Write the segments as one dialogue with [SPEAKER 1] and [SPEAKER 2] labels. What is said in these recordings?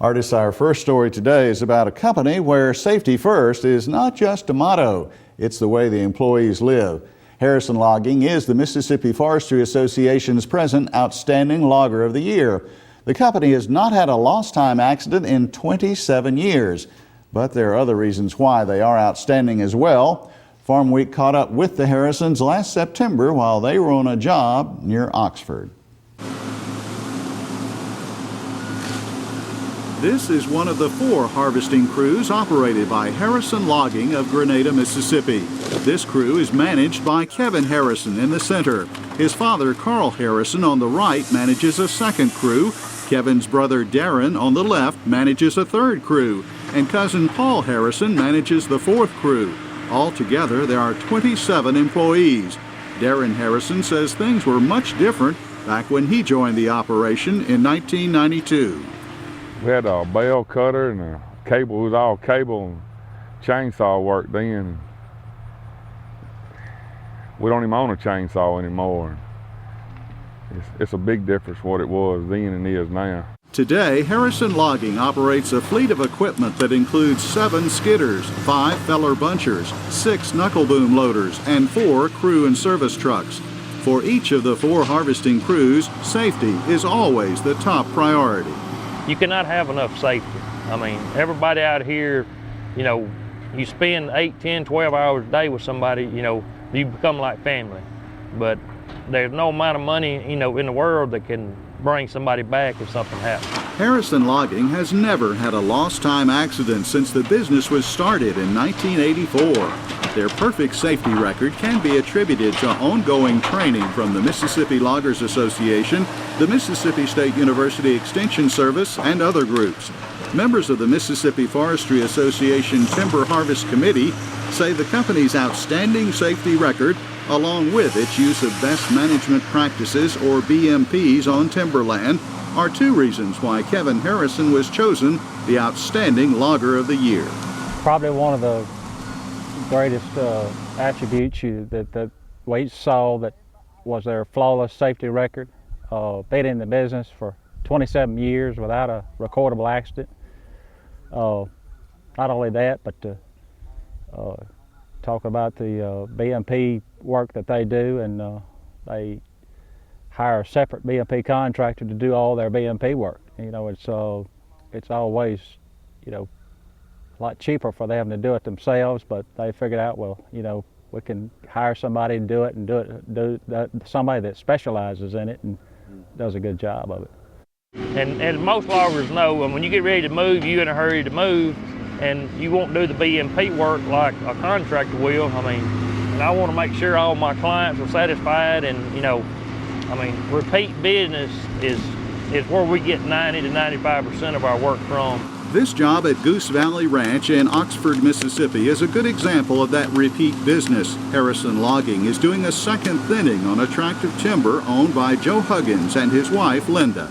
[SPEAKER 1] Artists, our first story today is about a company where safety first is not just a motto, it's the way the employees live. Harrison Logging is the Mississippi Forestry Association's present Outstanding Logger of the Year. The company has not had a lost time accident in 27 years, but there are other reasons why they are outstanding as well. Farmweek caught up with the Harrisons last September while they were on a job near Oxford. This is one of the 4 harvesting crews operated by Harrison Logging of Grenada, Mississippi. This crew is managed by Kevin Harrison in the center. His father, Carl Harrison, on the right manages a second crew. Kevin's brother, Darren, on the left manages a third crew. And cousin Paul Harrison manages the 4th crew. Altogether, there are 27 employees. Darren Harrison says things were much different back when he joined the operation in 1992.
[SPEAKER 2] We had a bale cutter and a cable. It was all cable and chainsaw work then. We don't even own a chainsaw anymore. It's a big difference what it was then and is now.
[SPEAKER 1] Today, Harrison Logging operates a fleet of equipment that includes 7 skidders, 5 feller bunchers, 6 knuckle boom loaders, and 4 crew and service trucks. For each of the 4 harvesting crews, safety is always the top priority.
[SPEAKER 3] You cannot have enough safety. I mean, everybody out here, you spend 8, 10, 12 hours a day with somebody, you become like family. But there's no amount of money, in the world that can bring somebody back if something happens.
[SPEAKER 1] Harrison Logging has never had a lost time accident since the business was started in 1984. Their perfect safety record can be attributed to ongoing training from the Mississippi Loggers Association, the Mississippi State University Extension Service, and other groups. Members of the Mississippi Forestry Association Timber Harvest Committee say the company's outstanding safety record, along with its use of best management practices or BMPs on timberland, are 2 reasons why Kevin Harrison was chosen the Outstanding Logger of the Year.
[SPEAKER 4] Probably one of the greatest attributes that we saw that was their flawless safety record. Been in the business for 27 years without a recordable accident. Not only that, but to talk about the BMP work that they do, and they hire a separate BMP contractor to do all their BMP work. It's always, a lot cheaper for them to do it themselves, but they figured out, well, we can hire somebody to do it, and do somebody that specializes in it and does a good job of it.
[SPEAKER 3] And as most loggers know, when you get ready to move, you're in a hurry to move, and you won't do the BMP work like a contractor will. And I want to make sure all my clients are satisfied, and repeat business is where we get 90 to 95% of our work from.
[SPEAKER 1] This job at Goose Valley Ranch in Oxford, Mississippi is a good example of that repeat business. Harrison Logging is doing a second thinning on a tract of timber owned by Joe Huggins and his wife, Linda.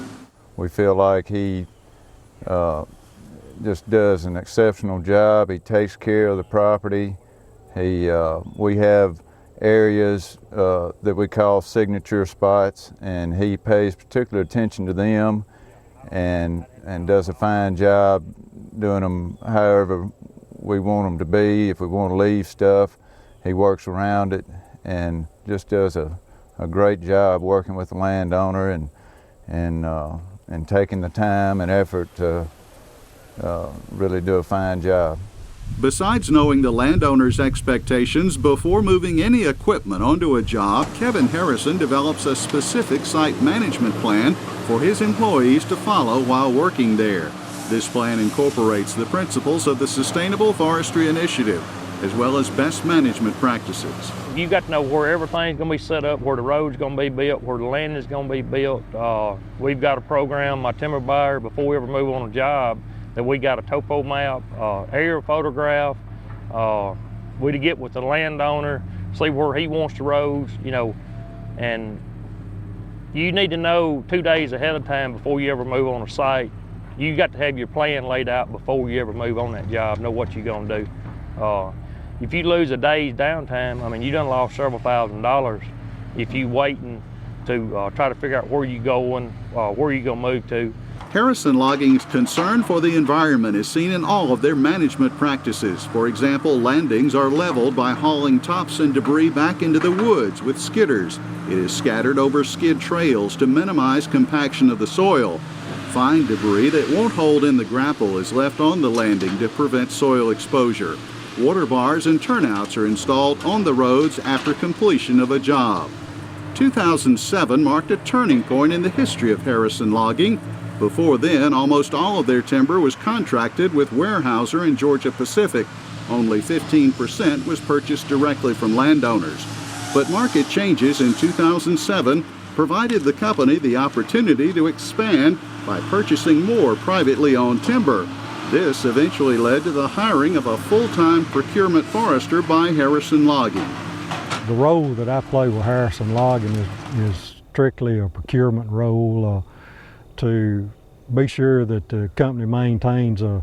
[SPEAKER 5] We feel like he just does an exceptional job. He takes care of the property. We have areas that we call signature spots, and he pays particular attention to them and does a fine job doing them however we want them to be. If we want to leave stuff, he works around it and just does a great job working with the landowner and taking the time and effort to really do a fine job.
[SPEAKER 1] Besides knowing the landowner's expectations before moving any equipment onto a job, Kevin Harrison develops a specific site management plan for his employees to follow while working there. This plan incorporates the principles of the Sustainable Forestry Initiative, as well as best management practices.
[SPEAKER 3] You've got to know where everything's going to be set up, where the road's going to be built, where the land is going to be built. We've got a program, my timber buyer, before we ever move on a job, that we got a topo map, aerial photograph. We to get with the landowner, see where he wants the roads, and you need to know 2 days ahead of time before you ever move on a site. You got to have your plan laid out before you ever move on that job, know what you're going to do. If you lose a day's downtime, you done lost several $1,000s if you waiting to try to figure out where you're going, where you're going to move to.
[SPEAKER 1] Harrison Logging's concern for the environment is seen in all of their management practices. For example, landings are leveled by hauling tops and debris back into the woods with skidders. It is scattered over skid trails to minimize compaction of the soil. Fine debris that won't hold in the grapple is left on the landing to prevent soil exposure. Water bars and turnouts are installed on the roads after completion of a job. 2007 marked a turning point in the history of Harrison Logging. Before then, almost all of their timber was contracted with Weyerhaeuser and Georgia Pacific. Only 15% was purchased directly from landowners. But market changes in 2007 provided the company the opportunity to expand by purchasing more privately owned timber. This eventually led to the hiring of a full-time procurement forester by Harrison Logging.
[SPEAKER 6] The role that I play with Harrison Logging is strictly a procurement role to be sure that the company maintains an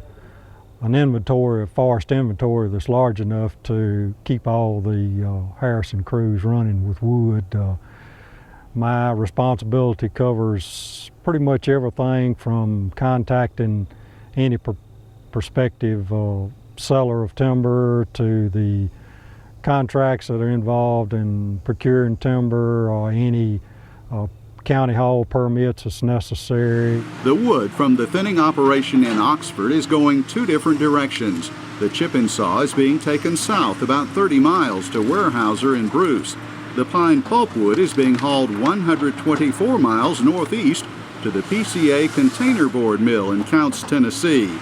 [SPEAKER 6] inventory, a forest inventory that's large enough to keep all the Harrison crews running with wood. My responsibility covers pretty much everything from contacting any prospective seller of timber to the contracts that are involved in procuring timber or any county haul permits as necessary.
[SPEAKER 1] The wood from the thinning operation in Oxford is going two different directions. The chip and saw is being taken south about 30 miles to Weyerhaeuser and Bruce. The pine pulpwood is being hauled 124 miles northeast to the PCA Containerboard Mill in Counce, Tennessee.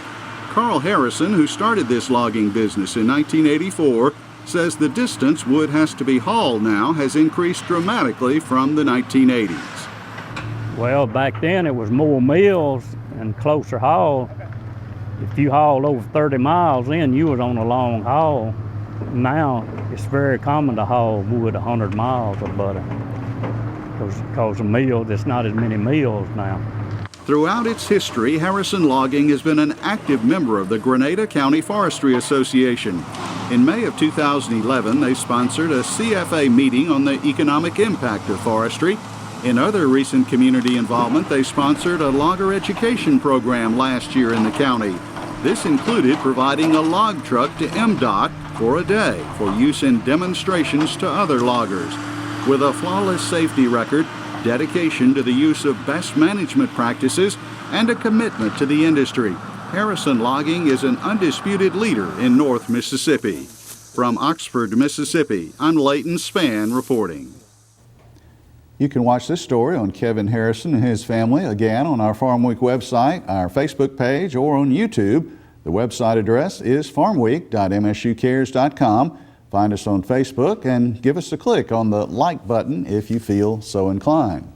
[SPEAKER 1] Carl Harrison, who started this logging business in 1984, says the distance wood has to be hauled now has increased dramatically from the 1980s.
[SPEAKER 7] Well, back then it was more mills and closer haul. If you hauled over 30 miles in, you was on a long haul. Now it's very common to haul wood 100 miles or better because of mill, there's not as many mills now.
[SPEAKER 1] Throughout its history, Harrison Logging has been an active member of the Grenada County Forestry Association. In May of 2011, they sponsored a CFA meeting on the economic impact of forestry. In other recent community involvement, they sponsored a logger education program last year in the county. This included providing a log truck to MDOT for a day for use in demonstrations to other loggers. With a flawless safety record, dedication to the use of best management practices, and a commitment to the industry, Harrison Logging is an undisputed leader in North Mississippi. From Oxford, Mississippi, I'm Leighton Spann reporting. You can watch this story on Kevin Harrison and his family again on our Farmweek website, our Facebook page, or on YouTube. The website address is farmweek.msucares.com. Find us on Facebook and give us a click on the like button if you feel so inclined.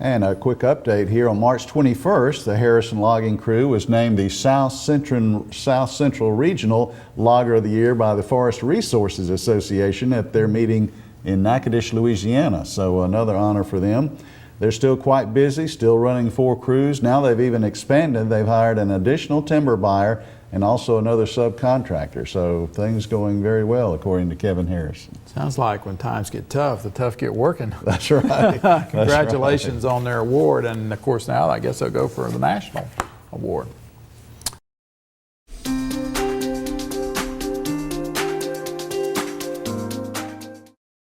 [SPEAKER 1] And a quick update here. On March 21st, the Harrison Logging crew was named the South Central Regional Logger of the Year by the Forest Resources Association at their meeting in Natchitoches, Louisiana. So another honor for them. They're still quite busy, still running 4 crews. Now they've even expanded. They've hired an additional timber buyer and also another subcontractor. So things going very well, according to Kevin Harrison.
[SPEAKER 8] Sounds like when times get tough, the tough get working.
[SPEAKER 1] That's right.
[SPEAKER 8] Congratulations on their award. And of course now I guess they'll go for the national award.